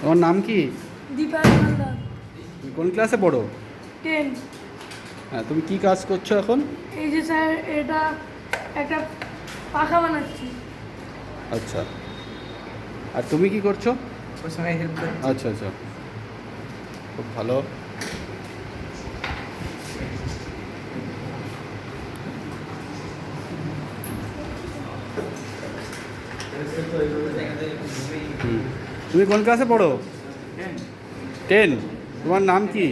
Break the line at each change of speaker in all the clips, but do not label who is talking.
তোমার নাম কি?
দীপা হালদার।
তুমি কোন ক্লাসে পড়ো?
10।
হ্যাঁ, তুমি কি কাজ করছো এখন?
এই যে স্যার, এটা একটা পাখা বানাচ্ছি।
আচ্ছা, আর তুমি কি করছো?
ওর সঙ্গে হেল্প করছি।
আচ্ছা আচ্ছা, খুব ভালো। তুমি কোন ক্লাসে পড়ো? 10। তোমার নাম কি?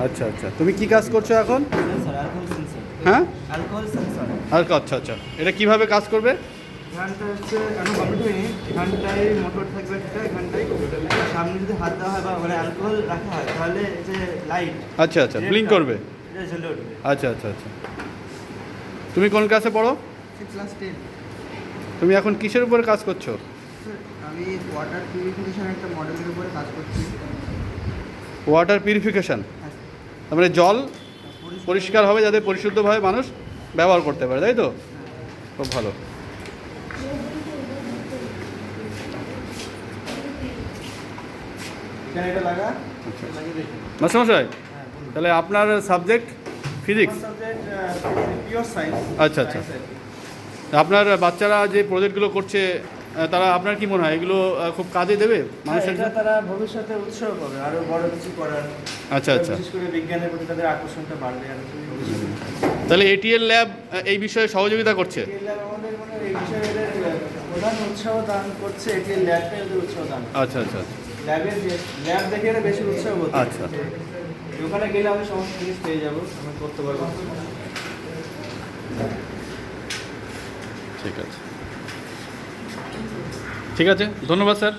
আচ্ছা আচ্ছা, তুমি কি কাজ করছো এখন? হ্যাঁ, আর আচ্ছা আচ্ছা, এটা কিভাবে কাজ করবে?
এখানটা হচ্ছে এখন কমপ্লিট হয়নি। এখানটায় মোটর থাকবে একটা, এখানটায় সামনে যদি হাত দেওয়া হয় বা মানে অ্যালকোহল রাখা হয় তাহলে এই যে লাইট
আচ্ছা আচ্ছা, ব্লিঙ্ক করবে।
এটা জ্বলে উঠবে।
আচ্ছা আচ্ছা আচ্ছা, তুমি কোন ক্লাসে পড়ো?
ক্লাস 10।
তুমি এখন কিসের উপরে কাজ করছো?
আমি ওয়াটার পিউরিফিকেশন একটা মডেলের উপরে কাজ করছি।
ওয়াটার পিউরিফিকেশান, তার মানে জল পরিষ্কার হবে যাতে পরিশুদ্ধভাবে মানুষ ব্যবহার করতে পারে, তাই তো? খুব ভালো।
এখানে এটা লাগা।
আচ্ছা মাস্টারমশাই, তাহলে আপনার সাবজেক্ট ফিজিক্স?
Pure science.
আচ্ছা আচ্ছা, আপনার বাচ্চারা যে প্রজেক্টগুলো করছে তারা আপনার কি মনে হয় এগুলো খুব কাজে দেবে মানুষের?
এটা তারা ভবিষ্যতে উৎসাহ পাবে আরো বড় কিছু করার।
আচ্ছা আচ্ছা,
বিশেষ করে বিজ্ঞানের প্রতি তাদের আকর্ষণটা বাড়বে আরো ভবিষ্যতে।
তাহলে এটিএল ল্যাব এই বিষয়ে সহযোগিতা করছে?
আমাদের মানে এই বিষয়ে এদের প্রধান উৎসাহ দান করছে, এটি ল্যাবটা এদের উৎসাহ দান।
আচ্ছা আচ্ছা আচ্ছা,
ল্যাবের যে ল্যাব দেখে এরা বেশি উৎসাহ বোধ করে।
আচ্ছা।
ওখানে গেলে আমি সমস্ত জিনিস পেয়ে যাবো, আমি করতে পারবো।
ঠিক আছে ঠিক আছে, ধন্যবাদ স্যার।